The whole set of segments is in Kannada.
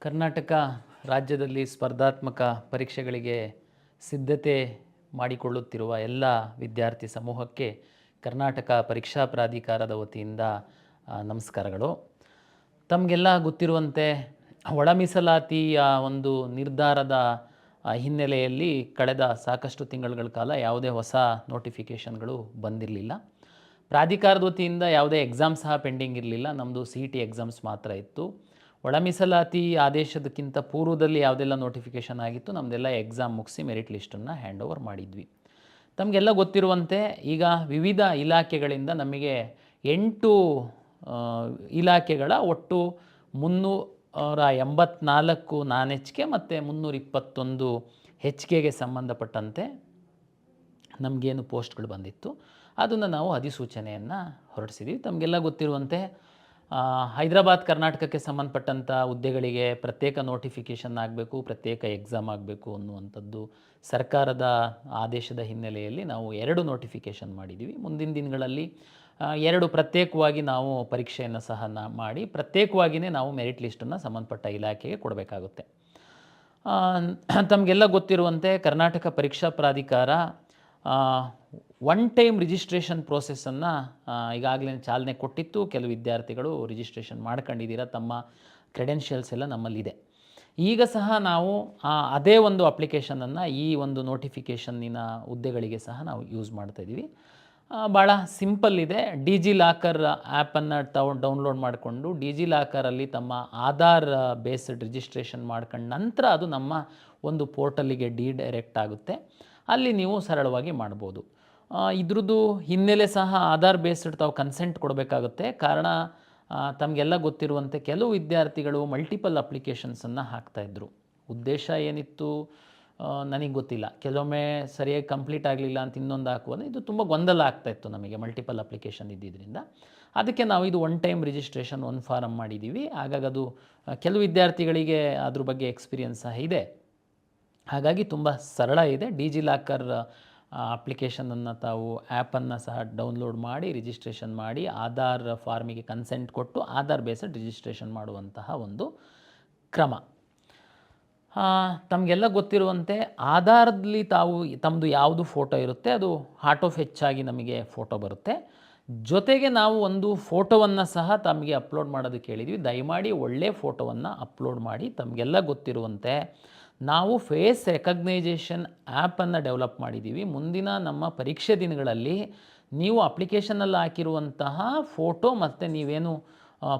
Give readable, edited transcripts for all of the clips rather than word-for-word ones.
ಕರ್ನಾಟಕ ರಾಜ್ಯದಲ್ಲಿ ಸ್ಪರ್ಧಾತ್ಮಕ ಪರೀಕ್ಷೆಗಳಿಗೆ ಸಿದ್ಧತೆ ಮಾಡಿಕೊಳ್ಳುತ್ತಿರುವ ಎಲ್ಲ ವಿದ್ಯಾರ್ಥಿ ಸಮೂಹಕ್ಕೆ ಕರ್ನಾಟಕ ಪರೀಕ್ಷಾ ಪ್ರಾಧಿಕಾರದ ವತಿಯಿಂದ ನಮಸ್ಕಾರಗಳು. ತಮಗೆಲ್ಲ ಗೊತ್ತಿರುವಂತೆ ಒಳ ಮೀಸಲಾತಿಯ ಒಂದು ನಿರ್ಧಾರದ ಹಿನ್ನೆಲೆಯಲ್ಲಿ ಕಳೆದ ಸಾಕಷ್ಟು ತಿಂಗಳುಗಳ ಕಾಲ ಯಾವುದೇ ಹೊಸ ನೋಟಿಫಿಕೇಷನ್ಗಳು ಬಂದಿರಲಿಲ್ಲ. ಪ್ರಾಧಿಕಾರದ ವತಿಯಿಂದ ಯಾವುದೇ ಎಕ್ಸಾಮ್ ಸಹ ಪೆಂಡಿಂಗ್ ಇರಲಿಲ್ಲ. ನಮ್ಮದು CET ಎಕ್ಸಾಮ್ಸ್ ಮಾತ್ರ ಇತ್ತು. ಒಳ ಮೀಸಲಾತಿ ಆದೇಶದಕ್ಕಿಂತ ಪೂರ್ವದಲ್ಲಿ ಯಾವುದೆಲ್ಲ ನೋಟಿಫಿಕೇಷನ್ ಆಗಿತ್ತು ನಮ್ಮದೆಲ್ಲ ಎಕ್ಸಾಮ್ ಮುಗಿಸಿ ಮೆರಿಟ್ ಲಿಸ್ಟನ್ನು ಹ್ಯಾಂಡ್ ಓವರ್ ಮಾಡಿದ್ವಿ. ತಮಗೆಲ್ಲ ಗೊತ್ತಿರುವಂತೆ ಈಗ ವಿವಿಧ ಇಲಾಖೆಗಳಿಂದ ನಮಗೆ 8 ಇಲಾಖೆಗಳ ಒಟ್ಟು 384 ನಾನ್ HK ಮತ್ತು 321 HKಗೆ ಸಂಬಂಧಪಟ್ಟಂತೆ ನಮಗೇನು ಪೋಸ್ಟ್ಗಳು ಬಂದಿತ್ತು ಅದನ್ನು ನಾವು ಅಧಿಸೂಚನೆಯನ್ನು ಹೊರಡಿಸಿದ್ವಿ. ತಮಗೆಲ್ಲ ಗೊತ್ತಿರುವಂತೆ ಹೈದರಾಬಾದ್ ಕರ್ನಾಟಕಕ್ಕೆ ಸಂಬಂಧಪಟ್ಟಂಥ ಹುದ್ದೆಗಳಿಗೆ ಪ್ರತ್ಯೇಕ ನೋಟಿಫಿಕೇಷನ್ ಆಗಬೇಕು, ಪ್ರತ್ಯೇಕ ಎಕ್ಸಾಮ್ ಆಗಬೇಕು ಅನ್ನುವಂಥದ್ದು ಸರ್ಕಾರದ ಆದೇಶದ ಹಿನ್ನೆಲೆಯಲ್ಲಿ ನಾವು 2 ನೋಟಿಫಿಕೇಷನ್ ಮಾಡಿದ್ದೀವಿ. ಮುಂದಿನ ದಿನಗಳಲ್ಲಿ 2 ಪ್ರತ್ಯೇಕವಾಗಿ ನಾವು ಪರೀಕ್ಷೆಯನ್ನು ಸಹ ಮಾಡಿ ಪ್ರತ್ಯೇಕವಾಗಿಯೇ ನಾವು ಮೆರಿಟ್ ಲಿಸ್ಟನ್ನು ಸಂಬಂಧಪಟ್ಟ ಇಲಾಖೆಗೆ ಕೊಡಬೇಕಾಗುತ್ತೆ. ತಮಗೆಲ್ಲ ಗೊತ್ತಿರುವಂತೆ ಕರ್ನಾಟಕ ಪರೀಕ್ಷಾ ಪ್ರಾಧಿಕಾರ ಒನ್ ಟೈಮ್ ರಿಜಿಸ್ಟ್ರೇಷನ್ ಪ್ರೋಸೆಸ್ಸನ್ನು ಈಗಾಗಲೇ ಚಾಲನೆ ಕೊಟ್ಟಿತ್ತು. ಕೆಲವು ವಿದ್ಯಾರ್ಥಿಗಳು ರಿಜಿಸ್ಟ್ರೇಷನ್ ಮಾಡ್ಕೊಂಡಿದ್ದೀರ, ತಮ್ಮ ಕ್ರೆಡೆನ್ಷಿಯಲ್ಸ್ ಎಲ್ಲ ನಮ್ಮಲ್ಲಿದೆ. ಈಗ ಸಹ ನಾವು ಅದೇ ಒಂದು ಅಪ್ಲಿಕೇಶನನ್ನು ಈ ಒಂದು ನೋಟಿಫಿಕೇಷನ್ನಿನ ಹುದ್ದೆಗಳಿಗೆ ಸಹ ನಾವು ಯೂಸ್ ಮಾಡ್ತಾಯಿದ್ದೀವಿ. ಭಾಳ ಸಿಂಪಲ್ ಇದೆ. ಡಿಜಿಲಾಕರ್ ಆ್ಯಪನ್ನು ಡೌನ್ಲೋಡ್ ಮಾಡಿಕೊಂಡು ಡಿಜಿಲಾಕರಲ್ಲಿ ತಮ್ಮ ಆಧಾರ್ ಬೇಸ್ಡ್ ರಿಜಿಸ್ಟ್ರೇಷನ್ ಮಾಡ್ಕೊಂಡು ನಂತರ ಅದು ನಮ್ಮ ಒಂದು ಪೋರ್ಟಲ್ಲಿಗೆ ಡೈರೆಕ್ಟ್ ಆಗುತ್ತೆ. ಅಲ್ಲಿ ನೀವು ಸರಳವಾಗಿ ಮಾಡ್ಬೋದು. ಇದ್ರದ್ದು ಹಿನ್ನೆಲೆ ಸಹ ಆಧಾರ್ ಬೇಸ್ಡ್ ತಾವು ಕನ್ಸೆಂಟ್ ಕೊಡಬೇಕಾಗುತ್ತೆ. ಕಾರಣ ತಮಗೆಲ್ಲ ಗೊತ್ತಿರುವಂತೆ ಕೆಲವು ವಿದ್ಯಾರ್ಥಿಗಳು ಮಲ್ಟಿಪಲ್ ಅಪ್ಲಿಕೇಶನ್ಸನ್ನು ಹಾಕ್ತಾಯಿದ್ರು. ಉದ್ದೇಶ ಏನಿತ್ತು ನನಗೆ ಗೊತ್ತಿಲ್ಲ. ಕೆಲವೊಮ್ಮೆ ಸರಿಯಾಗಿ ಕಂಪ್ಲೀಟ್ ಆಗಲಿಲ್ಲ ಅಂತ ಇನ್ನೊಂದು ಹಾಕುವುದು ಇದು ತುಂಬ ಗೊಂದಲ ಆಗ್ತಾಯಿತ್ತು ನಮಗೆ ಮಲ್ಟಿಪಲ್ ಅಪ್ಲಿಕೇಶನ್ ಇದ್ದಿದ್ದರಿಂದ. ಅದಕ್ಕೆ ನಾವು ಇದು ಒನ್ ಟೈಮ್ ರಿಜಿಸ್ಟ್ರೇಷನ್ ಒಂದು ಫಾರಮ್ ಮಾಡಿದ್ದೀವಿ. ಹಾಗಾಗಿ ಅದು ಕೆಲವು ವಿದ್ಯಾರ್ಥಿಗಳಿಗೆ ಅದ್ರ ಬಗ್ಗೆ ಎಕ್ಸ್ಪೀರಿಯನ್ಸ್ ಸಹ ಇದೆ. ಹಾಗಾಗಿ ತುಂಬ ಸರಳ ಇದೆ. ಡಿಜಿಲಾಕರ್ ಅಪ್ಲಿಕೇಶನನ್ನು ತಾವು ಆ್ಯಪನ್ನು ಸಹ ಡೌನ್ಲೋಡ್ ಮಾಡಿ ರಿಜಿಸ್ಟ್ರೇಷನ್ ಮಾಡಿ ಆಧಾರ್ ಫಾರ್ಮಿಗೆ ಕನ್ಸೆಂಟ್ ಕೊಟ್ಟು ಆಧಾರ್ ಬೇಸ್ಡ್ ರಿಜಿಸ್ಟ್ರೇಷನ್ ಮಾಡುವಂತಹ ಒಂದು ಕ್ರಮ. ತಮಗೆಲ್ಲ ಗೊತ್ತಿರುವಂತೆ ಆಧಾರದಲ್ಲಿ ತಮ್ಮದು ಯಾವುದು ಫೋಟೋ ಇರುತ್ತೆ ಅದು ಆಟೋ ಫೆಚ್ಚಾಗಿ ನಮಗೆ ಫೋಟೋ ಬರುತ್ತೆ. ಜೊತೆಗೆ ನಾವು ಒಂದು ಫೋಟೋವನ್ನು ಸಹ ತಮಗೆ ಅಪ್ಲೋಡ್ ಮಾಡೋದಕ್ಕೆ ಹೇಳಿದ್ವಿ. ದಯಮಾಡಿ ಒಳ್ಳೆಯ ಫೋಟೋವನ್ನು ಅಪ್ಲೋಡ್ ಮಾಡಿ. ತಮಗೆಲ್ಲ ಗೊತ್ತಿರುವಂತೆ ನಾವು ಫೇಸ್ ರೆಕಗ್ನೈಜೇಷನ್ ಆ್ಯಪನ್ನು ಡೆವಲಪ್ ಮಾಡಿದ್ದೀವಿ. ಮುಂದಿನ ನಮ್ಮ ಪರೀಕ್ಷೆ ದಿನಗಳಲ್ಲಿ ನೀವು ಅಪ್ಲಿಕೇಶನಲ್ಲಿ ಹಾಕಿರುವಂತಹ ಫೋಟೋ ಮತ್ತು ನೀವೇನು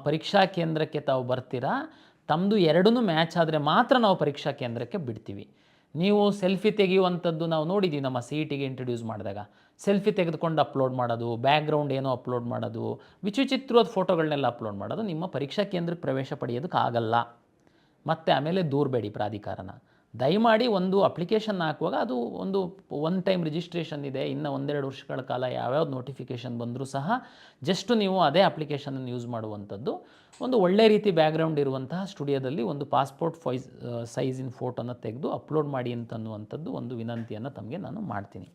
ಪರೀಕ್ಷಾ ಕೇಂದ್ರಕ್ಕೆ ತಾವು ಬರ್ತೀರಾ ತಮ್ಮದು ಎರಡೂ ಮ್ಯಾಚ್ ಆದರೆ ಮಾತ್ರ ನಾವು ಪರೀಕ್ಷಾ ಕೇಂದ್ರಕ್ಕೆ ಬಿಡ್ತೀವಿ. ನೀವು ಸೆಲ್ಫಿ ತೆಗೆಯುವಂಥದ್ದು ನಾವು ನೋಡಿದ್ದೀವಿ. ನಮ್ಮ CETಗೆ ಇಂಟ್ರೊಡ್ಯೂಸ್ ಮಾಡಿದಾಗ ಸೆಲ್ಫಿ ತೆಗೆದುಕೊಂಡು ಅಪ್ಲೋಡ್ ಮಾಡೋದು, ಬ್ಯಾಕ್ಗ್ರೌಂಡ್ ಏನೋ ಅಪ್ಲೋಡ್ ಮಾಡೋದು, ವಿಚಿತ್ರವಾದ ಫೋಟೋಗಳನ್ನೆಲ್ಲ ಅಪ್ಲೋಡ್ ಮಾಡೋದು ನಿಮ್ಮ ಪರೀಕ್ಷಾ ಕೇಂದ್ರಕ್ಕೆ ಪ್ರವೇಶ ಪಡೆಯೋದಕ್ಕಾಗಲ್ಲ. ಮತ್ತು ಆಮೇಲೆ ದೂರಬೇಡಿ ಪ್ರಾಧಿಕಾರನ. ದಯಮಾಡಿ ಒಂದು ಅಪ್ಲಿಕೇಶನ್ ಹಾಕುವಾಗ ಅದು ಒಂದು ಒನ್ ಟೈಮ್ ರಿಜಿಸ್ಟ್ರೇಷನ್ ಇದೆ. ಇನ್ನು 1-2 ವರ್ಷಗಳ ಕಾಲ ಯಾವ್ಯಾವ್ದು ನೋಟಿಫಿಕೇಷನ್ ಬಂದರೂ ಸಹ ಜಸ್ಟ್ ನೀವು ಅದೇ ಅಪ್ಲಿಕೇಶನನ್ನು ಯೂಸ್ ಮಾಡುವಂಥದ್ದು. ಒಂದು ಒಳ್ಳೆ ರೀತಿ ಬ್ಯಾಕ್ಗ್ರೌಂಡ್ ಇರುವಂತಹ ಸ್ಟುಡಿಯೋದಲ್ಲಿ ಒಂದು ಪಾಸ್ಪೋರ್ಟ್ ಸೈಜಿನ ಫೋಟೋನ ತೆಗೆದು ಅಪ್ಲೋಡ್ ಮಾಡಿ ಅಂತನ್ನುವಂಥದ್ದು ಒಂದು ವಿನಂತಿಯನ್ನು ತಮಗೆ ನಾನು ಮಾಡ್ತೀನಿ.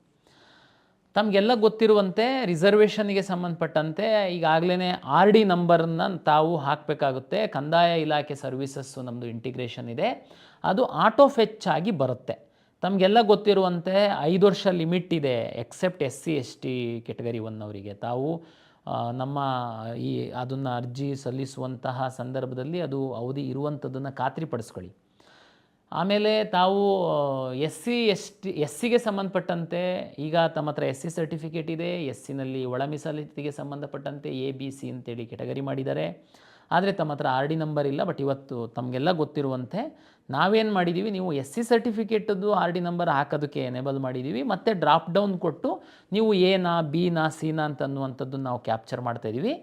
ತಮಗೆಲ್ಲ ಗೊತ್ತಿರುವಂತೆ ರಿಸರ್ವೇಷನ್ಗೆ ಸಂಬಂಧಪಟ್ಟಂತೆ ಈಗಾಗಲೇ RD ನಂಬರನ್ನು ತಾವು ಹಾಕಬೇಕಾಗುತ್ತೆ. ಕಂದಾಯ ಇಲಾಖೆ ಸರ್ವಿಸಸ್ಸು ನಮ್ಮದು ಇಂಟಿಗ್ರೇಷನ್ ಇದೆ, ಅದು ಆಟೋ ಫೆಚ್ ಆಗಿ ಬರುತ್ತೆ. ತಮಗೆಲ್ಲ ಗೊತ್ತಿರುವಂತೆ 5 ವರ್ಷ ಲಿಮಿಟ್ ಇದೆ ಎಕ್ಸೆಪ್ಟ್ SC ST ಕೆಟಗರಿ 1 ಅವರಿಗೆ. ತಾವು ನಮ್ಮ ಅದನ್ನು ಅರ್ಜಿ ಸಲ್ಲಿಸುವಂತಹ ಸಂದರ್ಭದಲ್ಲಿ ಅದು ಅವಧಿ ಇರುವಂಥದ್ದನ್ನು ಖಾತ್ರಿಪಡಿಸ್ಕೊಳ್ಳಿ. ಆಮೇಲೆ ತಾವು SCಗೆ ಸಂಬಂಧಪಟ್ಟಂತೆ ಈಗ ತಮ್ಮ ಹತ್ರ SC ಸರ್ಟಿಫಿಕೇಟ್ ಇದೆ. SCನಲ್ಲಿ ಒಳ ಮೀಸಲಾತಿಗೆ ಸಂಬಂಧಪಟ್ಟಂತೆ ABC ಅಂತೇಳಿ ಕೆಟಗರಿ ಮಾಡಿದ್ದಾರೆ. ಆದರೆ ತಮ್ಮ ಹತ್ರ RD ನಂಬರ್ ಇಲ್ಲ. ಬಟ್ ಇವತ್ತು ತಮಗೆಲ್ಲ ಗೊತ್ತಿರುವಂತೆ ನಾವೇನು ಮಾಡಿದ್ದೀವಿ, ನೀವು SC ಸರ್ಟಿಫಿಕೇಟದ್ದು RD ನಂಬರ್ ಹಾಕೋದಕ್ಕೆ ಎನೇಬಲ್ ಮಾಡಿದ್ದೀವಿ. ಮತ್ತು ಡ್ರಾಪ್ ಡೌನ್ ಕೊಟ್ಟು ನೀವು Aನಾ Bನಾ Cನಾ ಅಂತನ್ನುವಂಥದ್ದನ್ನು ನಾವು ಕ್ಯಾಪ್ಚರ್ ಮಾಡ್ತಾಯಿದ್ದೀವಿ.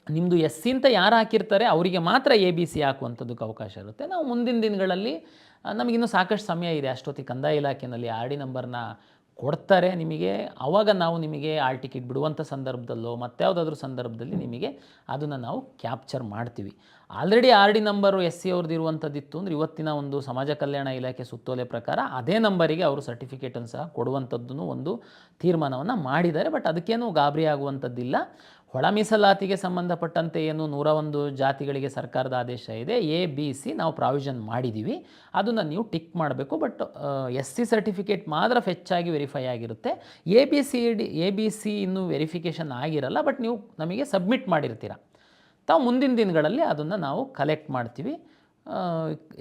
ನಿಮ್ಮದು SC ಅಂತ ಯಾರು ಹಾಕಿರ್ತಾರೆ ಅವರಿಗೆ ಮಾತ್ರ ABC ಹಾಕುವಂಥದ್ದಕ್ಕೆ ಅವಕಾಶ ಇರುತ್ತೆ. ನಾವು ಮುಂದಿನ ದಿನಗಳಲ್ಲಿ ನಮಗಿನ್ನೂ ಸಾಕಷ್ಟು ಸಮಯ ಇದೆ. ಅಷ್ಟೊತ್ತಿಗೆ ಕಂದಾಯ ಇಲಾಖೆಯಲ್ಲಿ RD ನಂಬರ್ನ ಕೊಡ್ತಾರೆ ನಿಮಗೆ. ಆವಾಗ ನಾವು ನಿಮಗೆ ಆಲ್ ಟಿಕೆಟ್ ಬಿಡುವಂಥ ಸಂದರ್ಭದಲ್ಲೋ ಮತ್ಯಾವುದಾದ್ರೂ ಸಂದರ್ಭದಲ್ಲಿ ನಿಮಗೆ ಅದನ್ನು ನಾವು ಕ್ಯಾಪ್ಚರ್ ಮಾಡ್ತೀವಿ. ಆಲ್ರೆಡಿ RD ನಂಬರು SC ಅವ್ರದ್ದು ಇರುವಂಥದ್ದಿತ್ತು ಅಂದರೆ ಇವತ್ತಿನ ಒಂದು ಸಮಾಜ ಕಲ್ಯಾಣ ಇಲಾಖೆ ಸುತ್ತೋಲೆ ಪ್ರಕಾರ ಅದೇ ನಂಬರಿಗೆ ಅವರು ಸರ್ಟಿಫಿಕೇಟನ್ನು ಸಹ ಕೊಡುವಂಥದ್ದನ್ನು ಒಂದು ತೀರ್ಮಾನವನ್ನು ಮಾಡಿದ್ದಾರೆ. ಬಟ್ ಅದಕ್ಕೇನು ಗಾಬರಿ ಆಗುವಂಥದ್ದಿಲ್ಲ. ಒಳ ಮೀಸಲಾತಿಗೆ ಸಂಬಂಧಪಟ್ಟಂತೆ ಏನು 101 ಜಾತಿಗಳಿಗೆ ಸರ್ಕಾರದ ಆದೇಶ ಇದೆ, ABC ನಾವು ಪ್ರಾವಿಷನ್ ಮಾಡಿದ್ದೀವಿ, ಅದನ್ನು ನೀವು ಟಿಕ್ ಮಾಡಬೇಕು. ಬಟ್ SC ಸರ್ಟಿಫಿಕೇಟ್ ಮಾತ್ರ ಹೆಚ್ಚಾಗಿ ವೆರಿಫೈ ಆಗಿರುತ್ತೆ. ABC ಇನ್ನೂ ವೆರಿಫಿಕೇಷನ್ ಆಗಿರಲ್ಲ, ಬಟ್ ನೀವು ನಮಗೆ ಸಬ್ಮಿಟ್ ಮಾಡಿರ್ತೀರ. ತಾವು ಮುಂದಿನ ದಿನಗಳಲ್ಲಿ ಅದನ್ನು ನಾವು ಕಲೆಕ್ಟ್ ಮಾಡ್ತೀವಿ.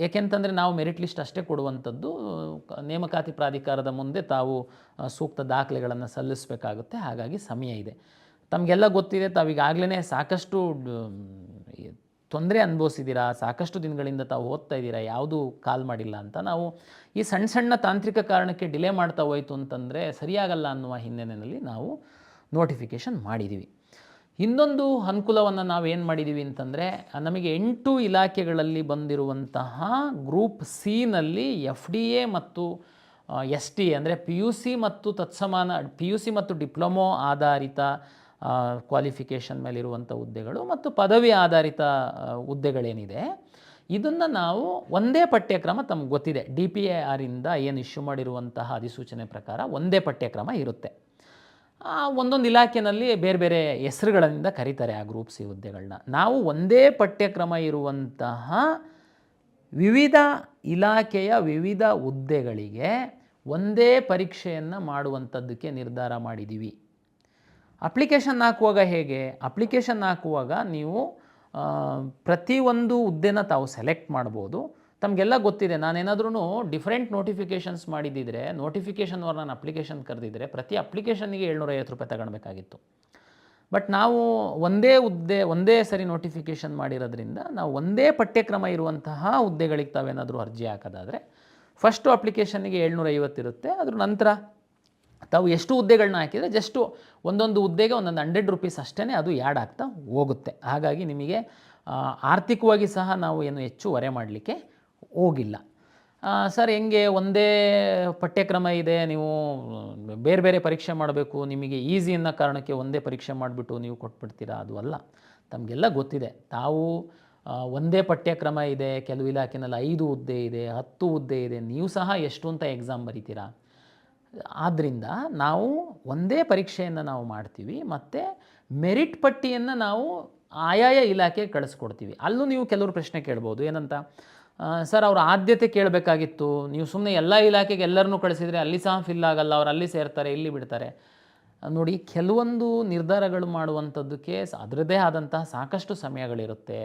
ಏಕೆಂತಂದರೆ ನಾವು ಮೆರಿಟ್ ಲಿಸ್ಟ್ ಅಷ್ಟೇ ಕೊಡುವಂಥದ್ದು. ನೇಮಕಾತಿ ಪ್ರಾಧಿಕಾರದ ಮುಂದೆ ತಾವು ಸೂಕ್ತ ದಾಖಲೆಗಳನ್ನು ಸಲ್ಲಿಸಬೇಕಾಗುತ್ತೆ. ಹಾಗಾಗಿ ಸಮಯ ಇದೆ. ತಮಗೆಲ್ಲ ಗೊತ್ತಿದೆ, ತಾವೀಗಾಗಲೇ ಸಾಕಷ್ಟು ತೊಂದರೆ ಅನುಭವಿಸಿದ್ದೀರಾ, ಸಾಕಷ್ಟು ದಿನಗಳಿಂದ ತಾವು ಓದ್ತಾ ಇದ್ದೀರಾ, ಯಾವುದೂ ಕಾಲ್ ಮಾಡಿಲ್ಲ ಅಂತ. ನಾವು ಈ ಸಣ್ಣ ಸಣ್ಣ ತಾಂತ್ರಿಕ ಕಾರಣಕ್ಕೆ ಡಿಲೇ ಮಾಡ್ತಾ ಹೋಯಿತು ಅಂತಂದರೆ ಸರಿಯಾಗಲ್ಲ ಅನ್ನುವ ಹಿನ್ನೆಲೆಯಲ್ಲಿ ನಾವು ನೋಟಿಫಿಕೇಷನ್ ಮಾಡಿದ್ದೀವಿ. ಇನ್ನೊಂದು ಅನುಕೂಲವನ್ನು ನಾವೇನು ಮಾಡಿದ್ದೀವಿ ಅಂತಂದರೆ, ನಮಗೆ 8 ಇಲಾಖೆಗಳಲ್ಲಿ ಬಂದಿರುವಂತಹ ಗ್ರೂಪ್ ಸಿನಲ್ಲಿ FDA ಮತ್ತು STA ಅಂದರೆ PUC ಮತ್ತು ತತ್ಸಮಾನ PUC ಮತ್ತು ಡಿಪ್ಲೊಮೊ ಆಧಾರಿತ ಕ್ವಾಲಿಫಿಕೇಷನ್ ಮೇಲಿರುವಂಥ ಹುದ್ದೆಗಳು ಮತ್ತು ಪದವಿ ಆಧಾರಿತ ಹುದ್ದೆಗಳೇನಿದೆ, ಇದನ್ನು ನಾವು ಒಂದೇ ಪಠ್ಯಕ್ರಮ, ತಮಗೆ ಗೊತ್ತಿದೆ DPAR ಇಂದ ಏನು ಇಶ್ಯೂ ಮಾಡಿರುವಂತಹ ಅಧಿಸೂಚನೆ ಪ್ರಕಾರ ಒಂದೇ ಪಠ್ಯಕ್ರಮ ಇರುತ್ತೆ. ಒಂದೊಂದು ಇಲಾಖೆಯಲ್ಲಿ ಬೇರೆ ಬೇರೆ ಹೆಸರುಗಳಿಂದ ಕರೀತಾರೆ ಆ ಗ್ರೂಪ್ ಸಿ ಹುದ್ದೆಗಳನ್ನ. ನಾವು ಒಂದೇ ಪಠ್ಯಕ್ರಮ ಇರುವಂತಹ ವಿವಿಧ ಇಲಾಖೆಯ ವಿವಿಧ ಹುದ್ದೆಗಳಿಗೆ ಒಂದೇ ಪರೀಕ್ಷೆಯನ್ನು ಮಾಡುವಂಥದ್ದಕ್ಕೆ ನಿರ್ಧಾರ ಮಾಡಿದ್ದೀವಿ. ಅಪ್ಲಿಕೇಶನ್ ಹಾಕುವಾಗ ಹೇಗೆ? ಅಪ್ಲಿಕೇಶನ್ ಹಾಕುವಾಗ ನೀವು ಪ್ರತಿಯೊಂದು ಹುದ್ದೆನ ತಾವು ಸೆಲೆಕ್ಟ್ ಮಾಡ್ಬೋದು. ತಮಗೆಲ್ಲ ಗೊತ್ತಿದೆ, ನಾನೇನಾದ್ರೂ ಡಿಫ್ರೆಂಟ್ ನೋಟಿಫಿಕೇಷನ್ಸ್ ಮಾಡಿದ್ದಿದ್ರೆ, ನೋಟಿಫಿಕೇಷನ್ವರೆಗೆ ನಾನು ಅಪ್ಲಿಕೇಶನ್ ಕರೆದಿದ್ದರೆ ಪ್ರತಿ ಅಪ್ಲಿಕೇಶನ್ನಿಗೆ 750 ರೂಪಾಯಿ ತಗೊಳ್ಬೇಕಾಗಿತ್ತು. ಬಟ್ ನಾವು ಒಂದೇ ಸರಿ ನೋಟಿಫಿಕೇಷನ್ ಮಾಡಿರೋದ್ರಿಂದ ನಾವು ಒಂದೇ ಪಠ್ಯಕ್ರಮ ಇರುವಂತಹ ಹುದ್ದೆಗಳಿಗೆ ತಾವೇನಾದರೂ ಅರ್ಜಿ ಹಾಕೋದಾದರೆ ಫಸ್ಟು ಅಪ್ಲಿಕೇಶನ್ನಿಗೆ 750 ಇರುತ್ತೆ. ಅದ್ರ ನಂತರ ತಾವು ಎಷ್ಟು ಹುದ್ದೆಗಳನ್ನ ಹಾಕಿದರೆ ಜಸ್ಟು ಒಂದೊಂದು ಹುದ್ದೆಗೆ 100 ರೂಪೀಸ್ ಅಷ್ಟೇ ಅದು ಆ್ಯಡ್ ಆಗ್ತಾ ಹೋಗುತ್ತೆ. ಹಾಗಾಗಿ ನಿಮಗೆ ಆರ್ಥಿಕವಾಗಿ ಸಹ ನಾವು ಏನು ಹೆಚ್ಚು ಹೊರೆ ಮಾಡಲಿಕ್ಕೆ ಹೋಗಿಲ್ಲ. ಸರ್ ಹೆಂಗೆ ಒಂದೇ ಪಠ್ಯಕ್ರಮ ಇದೆ, ನೀವು ಬೇರೆ ಬೇರೆ ಪರೀಕ್ಷೆ ಮಾಡಬೇಕು, ನಿಮಗೆ ಈಸಿ ಅನ್ನೋ ಕಾರಣಕ್ಕೆ ಒಂದೇ ಪರೀಕ್ಷೆ ಮಾಡಿಬಿಟ್ಟು ನೀವು ಕೊಟ್ಬಿಡ್ತೀರಾ? ಅದು ಅಲ್ಲ. ತಮಗೆಲ್ಲ ಗೊತ್ತಿದೆ, ತಾವು ಒಂದೇ ಪಠ್ಯಕ್ರಮ ಇದೆ, ಕೆಲವು ಇಲಾಖೆನಲ್ಲಿ 5 ಹುದ್ದೆ ಇದೆ, 10 ಹುದ್ದೆ ಇದೆ, ನೀವು ಸಹ ಎಷ್ಟು ಅಂತ ಎಕ್ಸಾಮ್ ಬರೀತೀರಾ. ಆದ್ದರಿಂದ ನಾವು ಒಂದೇ ಪರೀಕ್ಷೆಯನ್ನು ನಾವು ಮಾಡ್ತೀವಿ ಮತ್ತು ಮೆರಿಟ್ ಪಟ್ಟಿಯನ್ನು ನಾವು ಆಯಾಯ ಇಲಾಖೆಗೆ ಕಳಿಸ್ಕೊಡ್ತೀವಿ. ಅಲ್ಲೂ ನೀವು ಕೆಲವರು ಪ್ರಶ್ನೆ ಕೇಳ್ಬೋದು, ಏನಂತ, ಸರ್ ಅವ್ರ ಆದ್ಯತೆ ಕೇಳಬೇಕಾಗಿತ್ತು, ನೀವು ಸುಮ್ಮನೆ ಎಲ್ಲ ಇಲಾಖೆಗೆ ಎಲ್ಲರನ್ನೂ ಕಳಿಸಿದರೆ ಅಲ್ಲಿ ಸಹ ಫಿಲ್ ಆಗಲ್ಲ, ಅವ್ರು ಅಲ್ಲಿ ಸೇರ್ತಾರೆ ಇಲ್ಲಿ ಬಿಡ್ತಾರೆ. ನೋಡಿ, ಕೆಲವೊಂದು ನಿರ್ಧಾರಗಳು ಮಾಡುವಂಥದ್ದಕ್ಕೆ ಅದರದ್ದೇ ಆದಂತಹ ಸಾಕಷ್ಟು ಸಮಯಗಳಿರುತ್ತೆ,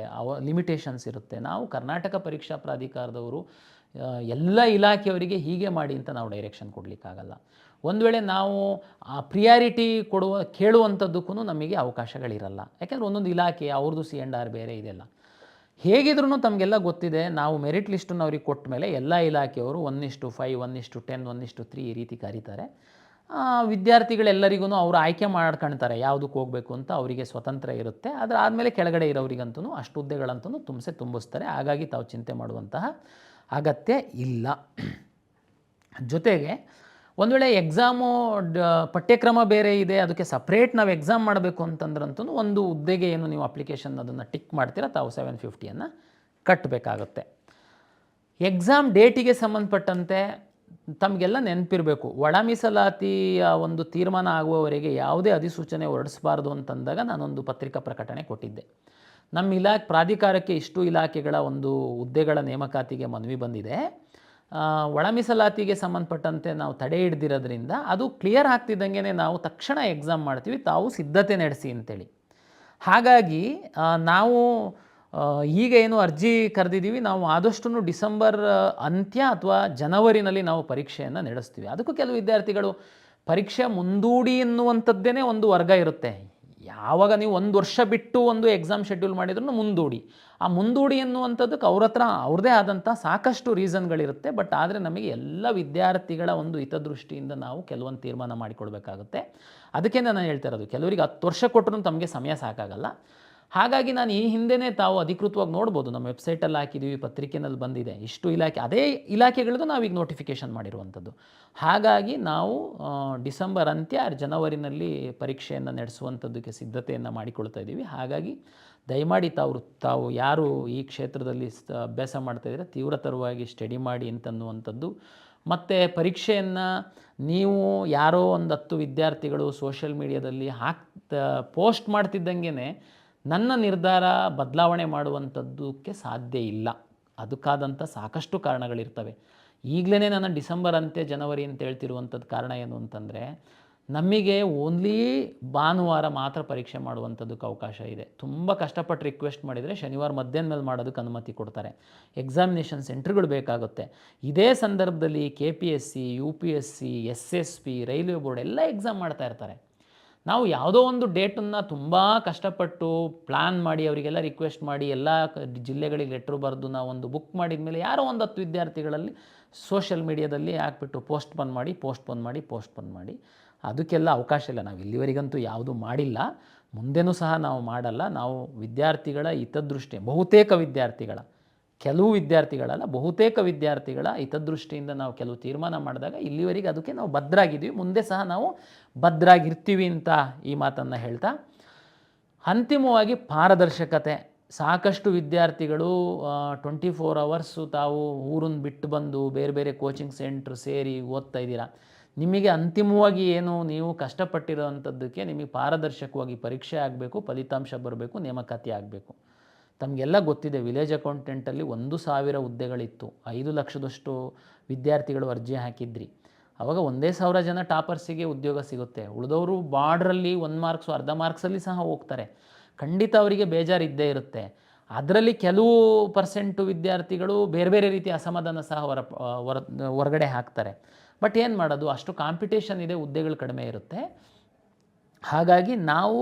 ಲಿಮಿಟೇಷನ್ಸ್ ಇರುತ್ತೆ. ನಾವು ಕರ್ನಾಟಕ ಪರೀಕ್ಷಾ ಪ್ರಾಧಿಕಾರದವರು ಎಲ್ಲ ಇಲಾಖೆಯವರಿಗೆ ಹೀಗೆ ಮಾಡಿ ಅಂತ ನಾವು ಡೈರೆಕ್ಷನ್ ಕೊಡಲಿಕ್ಕಾಗಲ್ಲ. ಒಂದು ವೇಳೆ ನಾವು ಪ್ರಿಯಾರಿಟಿ ಕೇಳುವಂಥದ್ದಕ್ಕೂ ನಮಗೆ ಅವಕಾಶಗಳಿರಲ್ಲ. ಯಾಕೆಂದರೆ ಒಂದೊಂದು ಇಲಾಖೆ ಅವ್ರದ್ದು C&R ಬೇರೆ ಇದೆಲ್ಲ. ಹೇಗಿದ್ರೂ ತಮಗೆಲ್ಲ ಗೊತ್ತಿದೆ, ನಾವು ಮೆರಿಟ್ ಲಿಸ್ಟನ್ನು ಅವ್ರಿಗೆ ಕೊಟ್ಟ ಮೇಲೆ ಎಲ್ಲ ಇಲಾಖೆಯವರು 1:5, 1:10, 1:3 ಈ ರೀತಿ ಕರೀತಾರೆ. ವಿದ್ಯಾರ್ಥಿಗಳೆಲ್ಲರಿಗೂ ಅವರು ಆಯ್ಕೆ ಮಾಡ್ಕೊಳ್ತಾರೆ ಯಾವುದಕ್ಕೆ ಹೋಗಬೇಕು ಅಂತ, ಅವರಿಗೆ ಸ್ವತಂತ್ರ ಇರುತ್ತೆ. ಅದರ ಆದಮೇಲೆ ಕೆಳಗಡೆ ಇರೋರಿಗಂತೂ ಅಷ್ಟು ಹುದ್ದೆಗಳಂತೂ ತುಂಬಿಸ್ತಾರೆ. ಹಾಗಾಗಿ ತಾವು ಚಿಂತೆ ಮಾಡುವಂತಹ ಅಗತ್ಯ ಇಲ್ಲ. ಜೊತೆಗೆ ಒಂದು ವೇಳೆ ಎಕ್ಸಾಮು ಪಠ್ಯಕ್ರಮ ಬೇರೆ ಇದೆ, ಅದಕ್ಕೆ ಸಪ್ರೇಟ್ ನಾವು ಎಕ್ಸಾಮ್ ಮಾಡಬೇಕು ಅಂತಂದ್ರಂತೂ ಒಂದು ಹುದ್ದೆಗೆ ಏನು ನೀವು ಅಪ್ಲಿಕೇಶನ್ ಅದನ್ನು ಟಿಕ್ ಮಾಡ್ತೀರಾ, ತಾವು 750 ಕಟ್ಟಬೇಕಾಗುತ್ತೆ. ಎಕ್ಸಾಮ್ ಡೇಟಿಗೆ ಸಂಬಂಧಪಟ್ಟಂತೆ ತಮಗೆಲ್ಲ ನೆನಪಿರಬೇಕು, ಒಳ ಮೀಸಲಾತಿಯ ಒಂದು ತೀರ್ಮಾನ ಆಗುವವರೆಗೆ ಯಾವುದೇ ಅಧಿಸೂಚನೆ ಹೊರಡಿಸಬಾರ್ದು ಅಂತಂದಾಗ ನಾನೊಂದು ಪತ್ರಿಕಾ ಪ್ರಕಟಣೆ ಕೊಟ್ಟಿದ್ದೆ. ನಮ್ಮ ಪ್ರಾಧಿಕಾರಕ್ಕೆ ಇಷ್ಟು ಇಲಾಖೆಗಳ ಒಂದು ಹುದ್ದೆಗಳ ನೇಮಕಾತಿಗೆ ಮನವಿ ಬಂದಿದೆ, ಒಳ ಮೀಸಲಾತಿಗೆ ಸಂಬಂಧಪಟ್ಟಂತೆ ನಾವು ತಡೆ ಹಿಡ್ದಿರೋದ್ರಿಂದ ಅದು ಕ್ಲಿಯರ್ ಆಗ್ತಿದ್ದಂಗೆ ನಾವು ತಕ್ಷಣ ಎಕ್ಸಾಮ್ ಮಾಡ್ತೀವಿ, ತಾವು ಸಿದ್ಧತೆ ನಡೆಸಿ ಅಂತೇಳಿ. ಹಾಗಾಗಿ ನಾವು ಈಗ ಏನು ಅರ್ಜಿ ಕರೆದಿದ್ದೀವಿ, ನಾವು ಆದಷ್ಟು ಡಿಸೆಂಬರ್ ಅಂತ್ಯ ಅಥವಾ ಜನವರಿನಲ್ಲಿ ನಾವು ಪರೀಕ್ಷೆಯನ್ನು ನಡೆಸ್ತೀವಿ. ಅದಕ್ಕೂ ಕೆಲವು ವಿದ್ಯಾರ್ಥಿಗಳು ಪರೀಕ್ಷೆ ಮುಂದೂಡಿ ಎನ್ನುವಂಥದ್ದೇ ಒಂದು ವರ್ಗ ಇರುತ್ತೆ. ಯಾವಾಗ ನೀವು 1 ವರ್ಷ ಬಿಟ್ಟು ಒಂದು ಎಕ್ಸಾಮ್ ಶೆಡ್ಯೂಲ್ ಮಾಡಿದ್ರೂ ಮುಂದೂಡಿ, ಆ ಮುಂದೂಡಿ ಎನ್ನುವಂಥದ್ದಕ್ಕೆ ಅವ್ರ ಹತ್ರ ಅವ್ರದ್ದೇ ಆದಂಥ ಸಾಕಷ್ಟು ರೀಸನ್ಗಳಿರುತ್ತೆ. ಬಟ್ ಆದರೆ ನಮಗೆ ಎಲ್ಲ ವಿದ್ಯಾರ್ಥಿಗಳ ಒಂದು ಹಿತದೃಷ್ಟಿಯಿಂದ ನಾವು ಕೆಲವೊಂದು ತೀರ್ಮಾನ ಮಾಡಿಕೊಡ್ಬೇಕಾಗುತ್ತೆ. ಅದಕ್ಕೆ ನಾನು ಹೇಳ್ತಾ ಇರೋದು, ಕೆಲವರಿಗೆ 10 ವರ್ಷ ಕೊಟ್ಟರು ತಮಗೆ ಸಮಯ ಸಾಕಾಗಲ್ಲ. ಹಾಗಾಗಿ ನಾನು ಈ ಹಿಂದೆಯೇ ತಾವು ಅಧಿಕೃತವಾಗಿ ನೋಡ್ಬೋದು, ನಮ್ಮ ವೆಬ್ಸೈಟಲ್ಲಿ ಹಾಕಿದ್ದೀವಿ, ಪತ್ರಿಕೆಯಲ್ಲಿ ಬಂದಿದೆ, ಇಷ್ಟು ಇಲಾಖೆ, ಅದೇ ಇಲಾಖೆಗಳದ್ದು ನಾವೀಗ ನೋಟಿಫಿಕೇಷನ್ ಮಾಡಿರುವಂಥದ್ದು. ಹಾಗಾಗಿ ನಾವು ಡಿಸೆಂಬರ್ ಅಂತ್ಯ ಜನವರಿನಲ್ಲಿ ಪರೀಕ್ಷೆಯನ್ನು ನಡೆಸುವಂಥದ್ದಕ್ಕೆ ಸಿದ್ಧತೆಯನ್ನು ಮಾಡಿಕೊಳ್ತಾ ಇದ್ದೀವಿ. ಹಾಗಾಗಿ ದಯಮಾಡಿ ತಾವು ಯಾರು ಈ ಕ್ಷೇತ್ರದಲ್ಲಿ ಅಭ್ಯಾಸ ಮಾಡ್ತಾಯಿದ್ರೆ ತೀವ್ರತರವಾಗಿ ಸ್ಟಡಿ ಮಾಡಿ ಅಂತನ್ನುವಂಥದ್ದು ಮತ್ತು ಪರೀಕ್ಷೆಯನ್ನು ನೀವು ಯಾರೋ ಒಂದು 10 ವಿದ್ಯಾರ್ಥಿಗಳು ಸೋಷಿಯಲ್ ಮೀಡಿಯಾದಲ್ಲಿ ಪೋಸ್ಟ್ ಮಾಡ್ತಿದ್ದಂಗೆ ನನ್ನ ನಿರ್ಧಾರ ಬದಲಾವಣೆ ಮಾಡುವಂಥದ್ದಕ್ಕೆ ಸಾಧ್ಯ ಇಲ್ಲ. ಅದಕ್ಕಾದಂಥ ಸಾಕಷ್ಟು ಕಾರಣಗಳಿರ್ತವೆ. ಈಗಲೇ ನಾನು ಡಿಸೆಂಬರ್ ಅಂತ್ಯ ಜನವರಿ ಅಂತ ಹೇಳ್ತಿರುವಂಥದ್ದು ಕಾರಣ ಏನು ಅಂತಂದರೆ, ನಮಗೆ ಓನ್ಲಿ ಭಾನುವಾರ ಮಾತ್ರ ಪರೀಕ್ಷೆ ಮಾಡುವಂಥದ್ದಕ್ಕೆ ಅವಕಾಶ ಇದೆ. ತುಂಬ ಕಷ್ಟಪಟ್ಟು ರಿಕ್ವೆಸ್ಟ್ ಮಾಡಿದರೆ ಶನಿವಾರ ಮಧ್ಯಾಹ್ನ ಮೇಲೆ ಮಾಡೋದಕ್ಕೆ ಅನುಮತಿ ಕೊಡ್ತಾರೆ. ಎಕ್ಸಾಮಿನೇಷನ್ ಸೆಂಟ್ರ್ಗಳು ಬೇಕಾಗುತ್ತೆ. ಇದೇ ಸಂದರ್ಭದಲ್ಲಿ KPSC, UPSC, SSP, railway board ಎಲ್ಲ ಎಕ್ಸಾಮ್ ಮಾಡ್ತಾ ಇರ್ತಾರೆ. ನಾವು ಯಾವುದೋ ಒಂದು ಡೇಟನ್ನು ತುಂಬ ಕಷ್ಟಪಟ್ಟು ಪ್ಲ್ಯಾನ್ ಮಾಡಿ ಅವರಿಗೆಲ್ಲ ರಿಕ್ವೆಸ್ಟ್ ಮಾಡಿ ಎಲ್ಲ ಜಿಲ್ಲೆಗಳಿಗೆ ಲೆಟ್ರು ಬರೆದು ನಾವೊಂದು ಬುಕ್ ಮಾಡಿದ ಮೇಲೆ ಯಾರೋ ಒಂದು 10 ವಿದ್ಯಾರ್ಥಿಗಳಲ್ಲಿ ಸೋಷಿಯಲ್ ಮೀಡಿಯಾದಲ್ಲಿ ಹಾಕ್ಬಿಟ್ಟು ಪೋಸ್ಟ್ಪೋನ್ ಮಾಡಿ ಅದಕ್ಕೆಲ್ಲ ಅವಕಾಶ ಇಲ್ಲ. ನಾವು ಇಲ್ಲಿವರೆಗಂತೂ ಯಾವುದೂ ಮಾಡಿಲ್ಲ, ಮುಂದೆನೂ ಸಹ ನಾವು ಮಾಡಲ್ಲ. ನಾವು ವಿದ್ಯಾರ್ಥಿಗಳ ಹಿತದೃಷ್ಟಿ, ಕೆಲವು ವಿದ್ಯಾರ್ಥಿಗಳಲ್ಲ ಬಹುತೇಕ ವಿದ್ಯಾರ್ಥಿಗಳ ಹಿತದೃಷ್ಟಿಯಿಂದ ನಾವು ಕೆಲವು ತೀರ್ಮಾನ ಮಾಡಿದಾಗ ಇಲ್ಲಿವರೆಗೆ ಅದಕ್ಕೆ ನಾವು ಬದ್ಧರಾಗಿದ್ದೀವಿ, ಮುಂದೆ ಸಹ ನಾವು ಬದ್ಧರಾಗಿರ್ತೀವಿ ಅಂತ ಈ ಮಾತನ್ನು ಹೇಳ್ತಾ, ಅಂತಿಮವಾಗಿ ಪಾರದರ್ಶಕತೆ. ಸಾಕಷ್ಟು ವಿದ್ಯಾರ್ಥಿಗಳು 24 ಅವರ್ಸು ತಾವು ಊರನ್ನು ಬಿಟ್ಟು ಬಂದು ಬೇರೆ ಬೇರೆ ಕೋಚಿಂಗ್ ಸೆಂಟ್ರ್ ಸೇರಿ ಓದ್ತಾ ಇದ್ದೀರಾ. ನಿಮಗೆ ಅಂತಿಮವಾಗಿ ಏನು ನೀವು ಕಷ್ಟಪಟ್ಟಿರೋವಂಥದ್ದಕ್ಕೆ ನಿಮಗೆ ಪಾರದರ್ಶಕವಾಗಿ ಪರೀಕ್ಷೆ ಆಗಬೇಕು, ಫಲಿತಾಂಶ ಬರಬೇಕು, ನೇಮಕಾತಿ ಆಗಬೇಕು. ತಮಗೆಲ್ಲ ಗೊತ್ತಿದೆ, ವಿಲೇಜ್ ಅಕೌಂಟೆಂಟಲ್ಲಿ 1,000 ಹುದ್ದೆಗಳಿತ್ತು. 5 ಲಕ್ಷದಷ್ಟು ವಿದ್ಯಾರ್ಥಿಗಳು ಅರ್ಜಿ ಹಾಕಿದ್ರಿ. ಆವಾಗ 1,000 ಜನ ಟಾಪರ್ಸಿಗೆ ಉದ್ಯೋಗ ಸಿಗುತ್ತೆ. ಉಳಿದವರು ಬಾರ್ಡ್ರಲ್ಲಿ 1 ಮಾರ್ಕ್ಸು ಅರ್ಧ ಮಾರ್ಕ್ಸಲ್ಲಿ ಸಹ ಹೋಗ್ತಾರೆ. ಖಂಡಿತ ಅವರಿಗೆ ಬೇಜಾರಿದ್ದೇ ಇರುತ್ತೆ. ಅದರಲ್ಲಿ ಕೆಲವು ಪರ್ಸೆಂಟು ವಿದ್ಯಾರ್ಥಿಗಳು ಬೇರೆ ಬೇರೆ ರೀತಿಯ ಅಸಮಾಧಾನ ಸಹ ಹೊರಗಡೆ ಹಾಕ್ತಾರೆ. ಬಟ್ ಏನು ಮಾಡೋದು, ಅಷ್ಟು ಕಾಂಪಿಟೇಷನ್ ಇದೆ, ಹುದ್ದೆಗಳು ಕಡಿಮೆ ಇರುತ್ತೆ. ಹಾಗಾಗಿ ನಾವು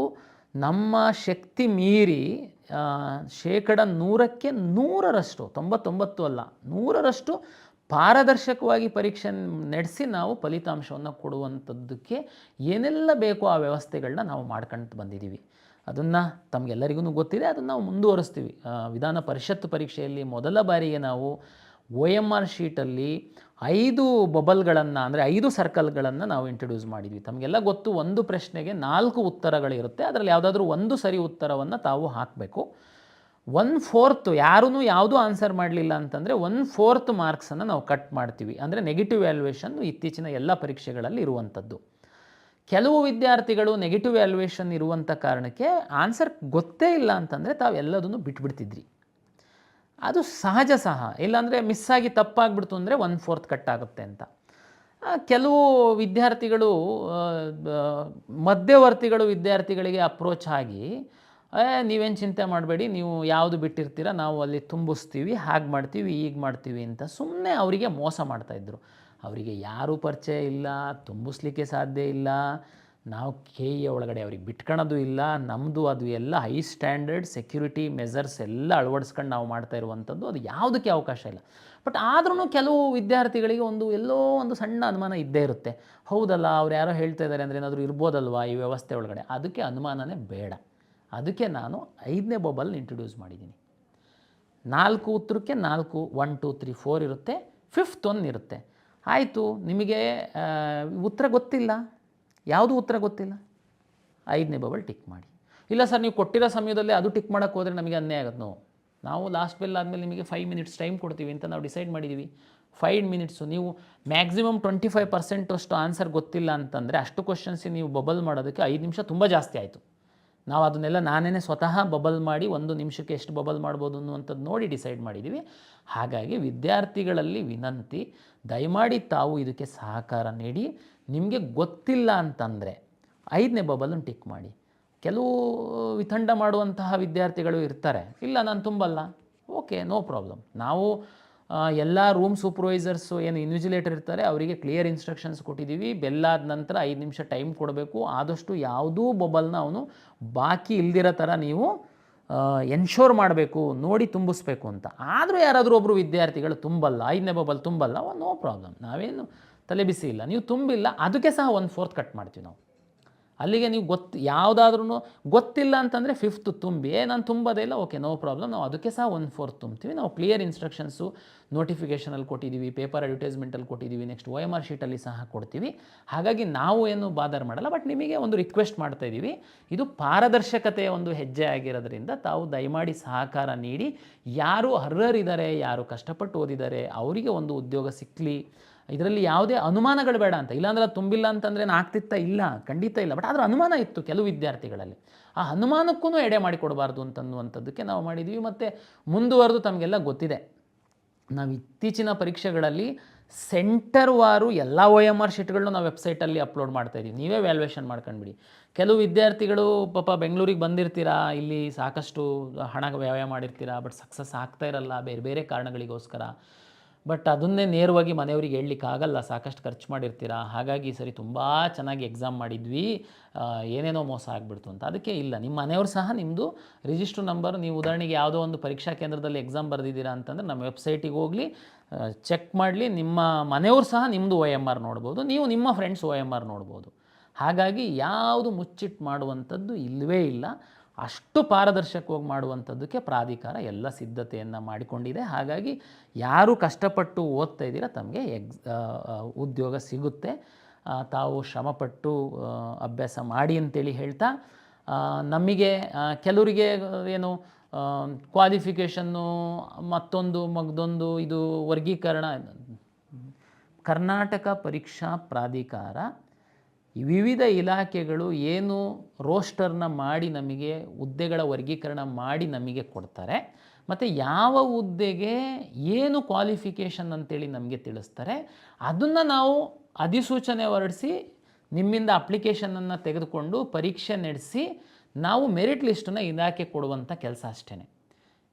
ನಮ್ಮ ಶಕ್ತಿ ಮೀರಿ 100% 100% 99 ಅಲ್ಲ 100% ಪಾರದರ್ಶಕವಾಗಿ ಪರೀಕ್ಷೆ ನಡೆಸಿ ನಾವು ಫಲಿತಾಂಶವನ್ನು ಕೊಡುವಂಥದ್ದಕ್ಕೆ ಏನೆಲ್ಲ ಬೇಕೋ ಆ ವ್ಯವಸ್ಥೆಗಳನ್ನ ನಾವು ಮಾಡ್ಕೊಂಡು ಬಂದಿದ್ದೀವಿ. ಅದನ್ನು ತಮಗೆಲ್ಲರಿಗೂ ಗೊತ್ತಿದೆ, ಅದನ್ನು ನಾವು ಮುಂದುವರಿಸ್ತೀವಿ. ವಿಧಾನ ಪರಿಷತ್ ಪರೀಕ್ಷೆಯಲ್ಲಿ ಮೊದಲ ಬಾರಿಗೆ ನಾವು OMR ಶೀಟಲ್ಲಿ 5 ಬಬಲ್ಗಳನ್ನು ಅಂದರೆ 5 ಸರ್ಕಲ್ಗಳನ್ನು ನಾವು ಇಂಟ್ರೊಡ್ಯೂಸ್ ಮಾಡಿದ್ವಿ. ತಮಗೆಲ್ಲ ಗೊತ್ತು, ಒಂದು ಪ್ರಶ್ನೆಗೆ 4 ಉತ್ತರಗಳಿರುತ್ತೆ. ಅದರಲ್ಲಿ ಯಾವುದಾದ್ರೂ ಒಂದು ಸರಿ ಉತ್ತರವನ್ನು ತಾವು ಹಾಕಬೇಕು. 1/4 ಯಾರೂ ಯಾವುದೂ ಆನ್ಸರ್ ಮಾಡಲಿಲ್ಲ ಅಂತಂದರೆ 1/4 ಮಾರ್ಕ್ಸನ್ನು ನಾವು ಕಟ್ ಮಾಡ್ತೀವಿ. ಅಂದರೆ ನೆಗೆಟಿವ್ ವ್ಯಾಲ್ಯೂಯೇಷನ್ ಇತ್ತೀಚಿನ ಎಲ್ಲ ಪರೀಕ್ಷೆಗಳಲ್ಲಿ ಇರುವಂಥದ್ದು. ಕೆಲವು ವಿದ್ಯಾರ್ಥಿಗಳು ನೆಗೆಟಿವ್ ವ್ಯಾಲ್ಯೂಯೇಷನ್ ಇರುವಂಥ ಕಾರಣಕ್ಕೆ ಆನ್ಸರ್ ಗೊತ್ತೇ ಇಲ್ಲ ಅಂತಂದರೆ ತಾವೆಲ್ಲದನ್ನು ಬಿಟ್ಬಿಡ್ತಿದ್ರಿ. ಅದು ಸಹಜ ಸಹ. ಇಲ್ಲಾಂದರೆ ಮಿಸ್ಸಾಗಿ ತಪ್ಪಾಗ್ಬಿಡ್ತು ಅಂದರೆ 1/4 ಕಟ್ ಆಗುತ್ತೆ ಅಂತ. ಕೆಲವು ವಿದ್ಯಾರ್ಥಿಗಳು ಮಧ್ಯವರ್ತಿಗಳು ವಿದ್ಯಾರ್ಥಿಗಳಿಗೆ ಅಪ್ರೋಚ್ ಆಗಿ, ನೀವೇನು ಚಿಂತೆ ಮಾಡಬೇಡಿ, ನೀವು ಯಾವುದು ಬಿಟ್ಟಿರ್ತೀರ ನಾವು ಅಲ್ಲಿ ತುಂಬಿಸ್ತೀವಿ, ಹಾಗೆ ಮಾಡ್ತೀವಿ ಹೀಗೆ ಮಾಡ್ತೀವಿ ಅಂತ ಸುಮ್ಮನೆ ಅವರಿಗೆ ಮೋಸ ಮಾಡ್ತಾಯಿದ್ರು. ಅವರಿಗೆ ಯಾರೂ ಪರಿಚಯ ಇಲ್ಲ, ತುಂಬಿಸ್ಲಿಕ್ಕೆ ಸಾಧ್ಯ ಇಲ್ಲ. ನಾವು KE ಒಳಗಡೆ ಅವ್ರಿಗೆ ಬಿಟ್ಕೊಳ್ಳೋದು ಇಲ್ಲ. ನಮ್ಮದು ಅದು ಎಲ್ಲ ಹೈ ಸ್ಟ್ಯಾಂಡರ್ಡ್ ಸೆಕ್ಯೂರಿಟಿ ಮೆಜರ್ಸ್ ಎಲ್ಲ ಅಳವಡಿಸ್ಕೊಂಡು ನಾವು ಮಾಡ್ತಾ ಇರುವಂಥದ್ದು. ಅದು ಯಾವುದಕ್ಕೆ ಅವಕಾಶ ಇಲ್ಲ. ಬಟ್ ಆದ್ರೂ ಕೆಲವು ವಿದ್ಯಾರ್ಥಿಗಳಿಗೆ ಎಲ್ಲೋ ಒಂದು ಸಣ್ಣ ಅನುಮಾನ ಇದ್ದೇ ಇರುತ್ತೆ. ಹೌದಲ್ಲ, ಅವ್ರು ಯಾರೋ ಹೇಳ್ತಾ ಇದ್ದಾರೆ ಅಂದರೆ ಏನಾದರೂ ಇರ್ಬೋದಲ್ವಾ ಈ ವ್ಯವಸ್ಥೆ ಒಳಗಡೆ. ಅದಕ್ಕೆ ಅನುಮಾನನೇ ಬೇಡ. ಅದಕ್ಕೆ ನಾನು 5ನೇ ಬಬಲ್ ಇಂಟ್ರೊಡ್ಯೂಸ್ ಮಾಡಿದ್ದೀನಿ. 4 ಉತ್ತರಕ್ಕೆ 4 1 2 3 4 ಇರುತ್ತೆ. 5th ಒನ್ ಇರುತ್ತೆ. ಆಯಿತು, ನಿಮಗೆ ಉತ್ತರ ಗೊತ್ತಿಲ್ಲ, ಯಾವುದು ಉತ್ತರ ಗೊತ್ತಿಲ್ಲ, 5ನೇ ಬಬಲ್ ಟಿಕ್ ಮಾಡಿ. ಇಲ್ಲ ಸರ್, ನೀವು ಕೊಟ್ಟಿರೋ ಸಮಯದಲ್ಲಿ ಅದು ಟಿಕ್ ಮಾಡೋಕ್ಕೆ ಹೋದರೆ ನಮಗೆ ಅನ್ಯಾಯ ಆಗುತ್ತೆ. ನಾವು ಲಾಸ್ಟ್ ಬೆಲ್ ಆದಮೇಲೆ ನಿಮಗೆ 5 ಮಿನಿಟ್ಸ್ ಟೈಮ್ ಕೊಡ್ತೀವಿ ಅಂತ ನಾವು ಡಿಸೈಡ್ ಮಾಡಿದ್ದೀವಿ. 5 ಮಿನಿಟ್ಸು ನೀವು ಮ್ಯಾಕ್ಸಿಮಮ್ 25% ಅಷ್ಟು ಆನ್ಸರ್ ಗೊತ್ತಿಲ್ಲ ಅಂತಂದರೆ ಅಷ್ಟು ಕ್ವಶನ್ಸಿಗೆ ನೀವು ಬಬಲ್ ಮಾಡೋದಕ್ಕೆ 5 ನಿಮಿಷ ತುಂಬ ಜಾಸ್ತಿ ಆಯಿತು. ನಾವು ಅದನ್ನೆಲ್ಲ ನಾನೇ ಸ್ವತಃ ಬಬಲ್ ಮಾಡಿ 1 ನಿಮಿಷಕ್ಕೆ ಎಷ್ಟು ಬಬಲ್ ಮಾಡ್ಬೋದು ಅನ್ನುವಂಥದ್ದು ನೋಡಿ ಡಿಸೈಡ್ ಮಾಡಿದ್ದೀವಿ. ಹಾಗಾಗಿ ವಿದ್ಯಾರ್ಥಿಗಳಲ್ಲಿ ವಿನಂತಿ, ದಯಮಾಡಿ ತಾವು ಇದಕ್ಕೆ ಸಹಕಾರ ನೀಡಿ. ನಿಮಗೆ ಗೊತ್ತಿಲ್ಲ ಅಂತಂದರೆ 5ನೇ ಬಬಲನ್ನು ಟಿಕ್ ಮಾಡಿ. ಕೆಲವು ವಿತಂಡ ಮಾಡುವಂತಹ ವಿದ್ಯಾರ್ಥಿಗಳು ಇರ್ತಾರೆ, ಇಲ್ಲ ನಾನು ತುಂಬಲ್ಲ, ಓಕೆ, ನೋ ಪ್ರಾಬ್ಲಮ್. ನಾವು ಎಲ್ಲ ರೂಮ್ ಸೂಪರ್ವೈಸರ್ಸು ಏನು ಇನ್ವಿಜಿಲೇಟರ್ ಇರ್ತಾರೆ ಅವರಿಗೆ ಕ್ಲಿಯರ್ ಇನ್ಸ್ಟ್ರಕ್ಷನ್ಸ್ ಕೊಟ್ಟಿದ್ದೀವಿ. ಬೆಲ್ಲಾದ ನಂತರ 5 ನಿಮಿಷ ಟೈಮ್ ಕೊಡಬೇಕು. ಆದಷ್ಟು ಯಾವುದೂ ಬಬಲ್ನ ಅವನು ಬಾಕಿ ಇಲ್ದಿರೋ ಥರ ನೀವು ಎನ್ಶೋರ್ ಮಾಡಬೇಕು, ನೋಡಿ ತುಂಬಿಸ್ಬೇಕು ಅಂತ. ಆದರೂ ಯಾರಾದರೂ ಒಬ್ಬರು ವಿದ್ಯಾರ್ಥಿಗಳು ತುಂಬಲ್ಲ, 5ನೇ ಬಬಲ್ ತುಂಬಲ್ಲ, ನೋ ಪ್ರಾಬ್ಲಮ್, ನಾವೇನು ತಲೆ ಬಿಸಿ ಇಲ್ಲ. ನೀವು ತುಂಬಿಲ್ಲ, ಅದಕ್ಕೆ ಸಹ 1/4 ಕಟ್ ಮಾಡ್ತೀವಿ ನಾವು. ಅಲ್ಲಿಗೆ ನೀವು ಯಾವುದಾದ್ರೂ ಗೊತ್ತಿಲ್ಲ ಅಂತಂದರೆ 5th ತುಂಬಿ, ನಾನು ತುಂಬೋದೇ ಇಲ್ಲ, ಓಕೆ, ನೋ ಪ್ರಾಬ್ಲಮ್, ನಾವು ಅದಕ್ಕೆ ಸಹ 1/4 ತುಂಬ್ತೀವಿ. ನಾವು ಕ್ಲಿಯರ್ ಇನ್ಸ್ಟ್ರಕ್ಷನ್ಸು ನೋಟಿಫಿಕೇಷನಲ್ಲಿ ಕೊಟ್ಟಿದ್ದೀವಿ, ಪೇಪರ್ ಅಡ್ವರ್ಟೈಸ್ಮೆಂಟಲ್ಲಿ ಕೊಟ್ಟಿದ್ದೀವಿ, ನೆಕ್ಸ್ಟ್ OMR ಶೀಟಲ್ಲಿ ಸಹ ಕೊಡ್ತೀವಿ. ಹಾಗಾಗಿ ನಾವು ಏನು ಬಾದರ್ ಮಾಡಲ್ಲ. ಬಟ್ ನಿಮಗೆ ಒಂದು ರಿಕ್ವೆಸ್ಟ್ ಮಾಡ್ತಾಯಿದ್ದೀವಿ, ಇದು ಪಾರದರ್ಶಕತೆಯ ಒಂದು ಹೆಜ್ಜೆ ಆಗಿರೋದ್ರಿಂದ ತಾವು ದಯಮಾಡಿ ಸಹಕಾರ ನೀಡಿ. ಯಾರು ಅರ್ಹರಿದ್ದಾರೆ, ಯಾರು ಕಷ್ಟಪಟ್ಟು ಓದಿದ್ದಾರೆ ಅವರಿಗೆ ಒಂದು ಉದ್ಯೋಗ ಸಿಕ್ಕಲಿ, ಇದರಲ್ಲಿ ಯಾವುದೇ ಅನುಮಾನಗಳು ಬೇಡ ಅಂತ. ಇಲ್ಲಾಂದ್ರೆ ಅದು ತುಂಬಿಲ್ಲ ಅಂತಂದರೆ ಆಗ್ತಿತ್ತಾ? ಇಲ್ಲ, ಖಂಡಿತ ಇಲ್ಲ. ಬಟ್ ಆದರೆ ಅನುಮಾನ ಇತ್ತು ಕೆಲವು ವಿದ್ಯಾರ್ಥಿಗಳಲ್ಲಿ. ಆ ಅನುಮಾನಕ್ಕೂ ಎಡೆ ಮಾಡಿಕೊಡಬಾರ್ದು ಅಂತನ್ನುವಂಥದ್ದಕ್ಕೆ ನಾವು ಮಾಡಿದ್ವಿ. ಮತ್ತು ಮುಂದುವರೆದು ತಮಗೆಲ್ಲ ಗೊತ್ತಿದೆ, ನಾವು ಇತ್ತೀಚಿನ ಪರೀಕ್ಷೆಗಳಲ್ಲಿ ಸೆಂಟರ್ ವಾರು ಎಲ್ಲ OMR ಶೀಟ್ಗಳನ್ನೂ ನಾವು ವೆಬ್ಸೈಟಲ್ಲಿ ಅಪ್ಲೋಡ್ ಮಾಡ್ತಾಯಿದ್ದೀವಿ. ನೀವೇ ವ್ಯಾಲ್ಯೂಯೇಷನ್ ಮಾಡ್ಕೊಂಡ್ಬಿಡಿ. ಕೆಲವು ವಿದ್ಯಾರ್ಥಿಗಳು ಪಾಪ ಬೆಂಗಳೂರಿಗೆ ಬಂದಿರ್ತೀರಾ, ಇಲ್ಲಿ ಸಾಕಷ್ಟು ಹಣ ವ್ಯಯ ಮಾಡಿರ್ತೀರಾ, ಬಟ್ ಸಕ್ಸಸ್ ಆಗ್ತಾ ಇರಲ್ಲ ಬೇರೆ ಬೇರೆ ಕಾರಣಗಳಿಗೋಸ್ಕರ. ಬಟ್ ಅದನ್ನೇ ನೇರವಾಗಿ ಮನೆಯವ್ರಿಗೆ ಹೇಳಲಿಕ್ಕಾಗಲ್ಲ, ಸಾಕಷ್ಟು ಖರ್ಚು ಮಾಡಿರ್ತೀರಾ. ಹಾಗಾಗಿ ಸರಿ ತುಂಬ ಚೆನ್ನಾಗಿ ಎಕ್ಸಾಮ್ ಮಾಡಿದ್ವಿ, ಏನೇನೋ ಮೋಸ ಆಗಿಬಿಡ್ತು ಅಂತ. ಅದಕ್ಕೆ ಇಲ್ಲ, ನಿಮ್ಮ ಮನೆಯವ್ರು ಸಹ ನಿಮ್ಮದು ರಿಜಿಸ್ಟ್ರ್ ನಂಬರ್, ನೀವು ಉದಾಹರಣೆಗೆ ಯಾವುದೋ ಒಂದು ಪರೀಕ್ಷಾ ಕೇಂದ್ರದಲ್ಲಿ ಎಕ್ಸಾಮ್ ಬರೆದಿದ್ದೀರಾ ಅಂತಂದರೆ ನಮ್ಮ ವೆಬ್ಸೈಟಿಗೆ ಹೋಗಲಿ, ಚೆಕ್ ಮಾಡಲಿ. ನಿಮ್ಮ ಮನೆಯವ್ರು ಸಹ ನಿಮ್ಮದು OMR ನೋಡ್ಬೋದು, ನೀವು ನಿಮ್ಮ ಫ್ರೆಂಡ್ಸ್ OMR ನೋಡ್ಬೋದು. ಹಾಗಾಗಿ ಯಾವುದು ಮುಚ್ಚಿಟ್ಟು ಮಾಡುವಂಥದ್ದು ಇಲ್ಲವೇ ಇಲ್ಲ. ಅಷ್ಟು ಪಾರದರ್ಶಕವಾಗಿ ಮಾಡುವಂಥದ್ದಕ್ಕೆ ಪ್ರಾಧಿಕಾರ ಎಲ್ಲ ಸಿದ್ಧತೆಯನ್ನು ಮಾಡಿಕೊಂಡಿದೆ. ಹಾಗಾಗಿ ಯಾರು ಕಷ್ಟಪಟ್ಟು ಓದ್ತಾ ಇದ್ದೀರಾ ತಮಗೆ ಉದ್ಯೋಗ ಸಿಗುತ್ತೆ. ತಾವು ಶ್ರಮಪಟ್ಟು ಅಭ್ಯಾಸ ಮಾಡಿ ಅಂತೇಳಿ ಹೇಳ್ತಾ, ನಮಗೆ ಕೆಲವರಿಗೆ ಏನು ಕ್ವಾಲಿಫಿಕೇಷನ್ನು ಮತ್ತೊಂದು ಮಗದೊಂದು ಇದು ವರ್ಗೀಕರಣ. ಕರ್ನಾಟಕ ಪರೀಕ್ಷಾ ಪ್ರಾಧಿಕಾರ ವಿವಿಧ ಇಲಾಖೆಗಳು ಏನು ರೋಸ್ಟರ್ನ ಮಾಡಿ ನಮಗೆ ಹುದ್ದೆಗಳ ವರ್ಗೀಕರಣ ಮಾಡಿ ನಮಗೆ ಕೊಡ್ತಾರೆ, ಮತ್ತು ಯಾವ ಹುದ್ದೆಗೆ ಏನು ಕ್ವಾಲಿಫಿಕೇಷನ್ ಅಂತೇಳಿ ನಮಗೆ ತಿಳಿಸ್ತಾರೆ, ಅದನ್ನು ನಾವು ಅಧಿಸೂಚನೆ ಹೊರಡಿಸಿ ನಿಮ್ಮಿಂದ ಅಪ್ಲಿಕೇಶನನ್ನು ತೆಗೆದುಕೊಂಡು ಪರೀಕ್ಷೆ ನಡೆಸಿ ನಾವು ಮೆರಿಟ್ ಲಿಸ್ಟನ್ನು ಇಲಾಖೆ ಕೊಡುವಂಥ ಕೆಲಸ ಅಷ್ಟೇ.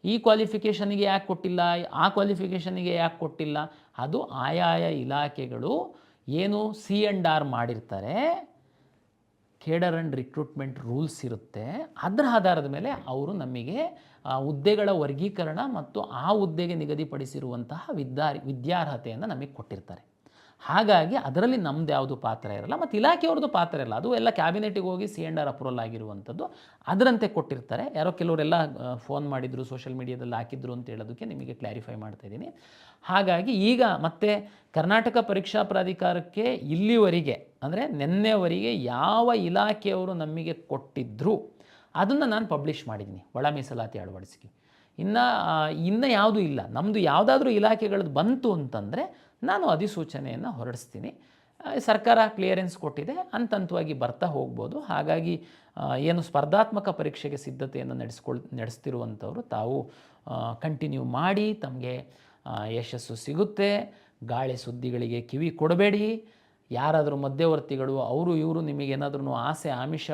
ಈ ಕ್ವಾಲಿಫಿಕೇಷನಿಗೆ ಯಾಕೆ ಕೊಟ್ಟಿಲ್ಲ, ಆ ಕ್ವಾಲಿಫಿಕೇಷನಿಗೆ ಯಾಕೆ ಕೊಟ್ಟಿಲ್ಲ, ಅದು ಆಯಾಯ ಇಲಾಖೆಗಳು ಏನು C&R ಮಾಡಿರ್ತಾರೆ, ಕೇಡರ್ ಆ್ಯಂಡ್ ರಿಕ್ರೂಟ್ಮೆಂಟ್ ರೂಲ್ಸ್ ಇರುತ್ತೆ. ಅದರ ಆಧಾರದ ಮೇಲೆ ಅವರು ನಮಗೆ ಹುದ್ದೆಗಳ ವರ್ಗೀಕರಣ ಮತ್ತು ಆ ಹುದ್ದೆಗೆ ನಿಗದಿಪಡಿಸಿರುವಂತಹ ವಿದ್ಯಾರ್ಹತೆಯನ್ನು ನಮಗೆ ಕೊಟ್ಟಿರ್ತಾರೆ. ಹಾಗಾಗಿ ಅದರಲ್ಲಿ ನಮ್ಮದು ಯಾವುದು ಪಾತ್ರ ಇರಲ್ಲ, ಮತ್ತು ಇಲಾಖೆಯವ್ರದ್ದು ಪಾತ್ರ ಇರಲ್ಲ. ಅದು ಎಲ್ಲ ಕ್ಯಾಬಿನೆಟಿಗೆ ಹೋಗಿ C&R ಅಪ್ರೂವಲ್ ಆಗಿರುವಂಥದ್ದು, ಅದರಂತೆ ಕೊಟ್ಟಿರ್ತಾರೆ. ಯಾರೋ ಕೆಲವರೆಲ್ಲ ಫೋನ್ ಮಾಡಿದರು, ಸೋಷಿಯಲ್ ಮೀಡಿಯಾದಲ್ಲಿ ಹಾಕಿದ್ರು ಅಂತ ಹೇಳೋದಕ್ಕೆ ನಿಮಗೆ ಕ್ಲಾರಿಫೈ ಮಾಡ್ತಾಯಿದ್ದೀನಿ. ಹಾಗಾಗಿ ಈಗ ಮತ್ತೆ ಕರ್ನಾಟಕ ಪರೀಕ್ಷಾ ಪ್ರಾಧಿಕಾರಕ್ಕೆ ಇಲ್ಲಿವರೆಗೆ ಅಂದರೆ ನಿನ್ನೆವರೆಗೆ ಯಾವ ಇಲಾಖೆಯವರು ನಮಗೆ ಕೊಟ್ಟಿದ್ದರು ಅದನ್ನು ನಾನು ಪಬ್ಲಿಷ್ ಮಾಡಿದ್ದೀನಿ, ಒಳ ಮೀಸಲಾತಿ ಅಳವಡಿಸಿ. ಇನ್ನು ಯಾವುದೂ ಇಲ್ಲ. ನಮ್ಮದು ಯಾವುದಾದ್ರೂ ಇಲಾಖೆಗಳದ್ದು ಬಂತು ಅಂತಂದರೆ ನಾನು ಅಧಿಸೂಚನೆಯನ್ನು ಹೊರಡಿಸ್ತೀನಿ. ಸರ್ಕಾರ ಕ್ಲಿಯರೆನ್ಸ್ ಕೊಟ್ಟಿದೆ, ಹಂತವಾಗಿ ಬರ್ತಾ ಹೋಗ್ಬೋದು. ಹಾಗಾಗಿ ಏನು ಸ್ಪರ್ಧಾತ್ಮಕ ಪರೀಕ್ಷೆಗೆ ಸಿದ್ಧತೆಯನ್ನು ನಡೆಸ್ತಿರುವಂಥವರು ತಾವು ಕಂಟಿನ್ಯೂ ಮಾಡಿ, ತಮಗೆ ಯಶಸ್ಸು ಸಿಗುತ್ತೆ. ಗಾಳಿ ಸುದ್ದಿಗಳಿಗೆ ಕಿವಿ ಕೊಡಬೇಡಿ. ಯಾರಾದರೂ ಮಧ್ಯವರ್ತಿಗಳು ಅವರು ಇವರು ನಿಮಗೇನಾದ್ರೂ ಆಸೆ ಆಮಿಷ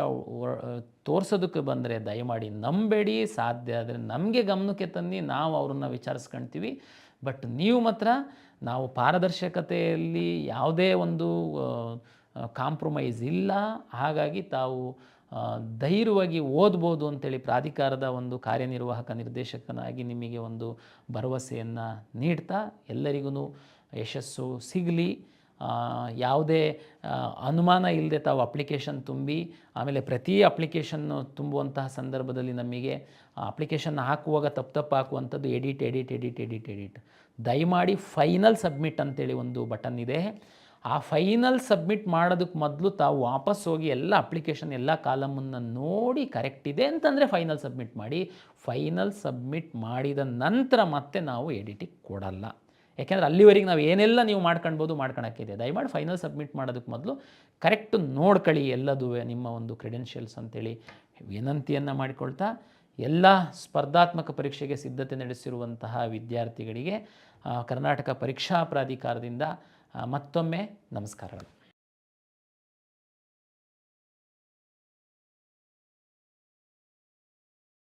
ತೋರಿಸೋದಕ್ಕೆ ಬಂದರೆ ದಯಮಾಡಿ ನಂಬೇಡಿ. ಸಾಧ್ಯ ಆದರೆ ನಮಗೆ ಗಮನಕ್ಕೆ ತನ್ನಿ, ನಾವು ಅವ್ರನ್ನ ವಿಚಾರಿಸ್ಕೊಳ್ತೀವಿ. ಬಟ್ ನೀವು ಮಾತ್ರ ನಾವು ಪಾರದರ್ಶಕತೆಯಲ್ಲಿ ಯಾವುದೇ ಒಂದು ಕಾಂಪ್ರಮೈಸ್ ಇಲ್ಲ. ಹಾಗಾಗಿ ತಾವು ಧೈರ್ಯವಾಗಿ ಓದ್ಬೋದು ಅಂತೇಳಿ ಪ್ರಾಧಿಕಾರದ ಒಂದು ಕಾರ್ಯನಿರ್ವಾಹಕ ನಿರ್ದೇಶಕನಾಗಿ ನಿಮಗೆ ಒಂದು ಭರವಸೆಯನ್ನು ನೀಡ್ತಾ, ಎಲ್ಲರಿಗೂ ಯಶಸ್ಸು ಸಿಗಲಿ. ಯಾವುದೇ ಅನುಮಾನ ಇಲ್ಲದೆ ತಾವು ಅಪ್ಲಿಕೇಶನ್ ತುಂಬಿ, ಆಮೇಲೆ ಪ್ರತಿ ಅಪ್ಲಿಕೇಶನ್ನು ತುಂಬುವಂತಹ ಸಂದರ್ಭದಲ್ಲಿ ನಮಗೆ ಅಪ್ಲಿಕೇಶನ್ ಹಾಕುವಾಗ ತಪ್ಪು ಹಾಕುವಂಥದ್ದು ಎಡಿಟ್. ದಯಮಾಡಿ ಫೈನಲ್ ಸಬ್ಮಿಟ್ ಅಂತೇಳಿ ಒಂದು ಬಟನ್ ಇದೆ. ಆ ಫೈನಲ್ ಸಬ್ಮಿಟ್ ಮಾಡೋದಕ್ಕೆ ಮೊದಲು ತಾವು ವಾಪಸ್ ಹೋಗಿ ಎಲ್ಲ ಅಪ್ಲಿಕೇಶನ್ ಎಲ್ಲ ಕಾಲಮನ್ನು ನೋಡಿ ಕರೆಕ್ಟ್ ಇದೆ ಅಂತಂದರೆ ಫೈನಲ್ ಸಬ್ಮಿಟ್ ಮಾಡಿ. ಫೈನಲ್ ಸಬ್ಮಿಟ್ ಮಾಡಿದ ನಂತರ ಮತ್ತೆ ನಾವು ಎಡಿಟಿಗೆ ಕೊಡಲ್ಲ. ಯಾಕೆಂದರೆ ಅಲ್ಲಿವರೆಗೆ ನಾವು ಏನೆಲ್ಲ ನೀವು ಮಾಡ್ಕೊಳಕ್ಕಿದೆ. ದಯಮಾಡಿ ಫೈನಲ್ ಸಬ್ಮಿಟ್ ಮಾಡೋದಕ್ಕೆ ಮೊದಲು ಕರೆಕ್ಟ್ ನೋಡ್ಕೊಳ್ಳಿ ಎಲ್ಲದೂ ನಿಮ್ಮ ಒಂದು ಕ್ರೆಡೆನ್ಷಿಯಲ್ಸ್ ಅಂತೇಳಿ ವಿನಂತಿಯನ್ನು ಮಾಡಿಕೊಳ್ತಾ, ಎಲ್ಲ ಸ್ಪರ್ಧಾತ್ಮಕ ಪರೀಕ್ಷೆಗೆ ಸಿದ್ಧತೆ ನಡೆಸಿರುವಂತಹ ವಿದ್ಯಾರ್ಥಿಗಳಿಗೆ ಕರ್ನಾಟಕ ಪರೀಕ್ಷಾ ಪ್ರಾಧಿಕಾರದಿಂದ ಮತ್ತೊಮ್ಮೆ ನಮಸ್ಕಾರಗಳು.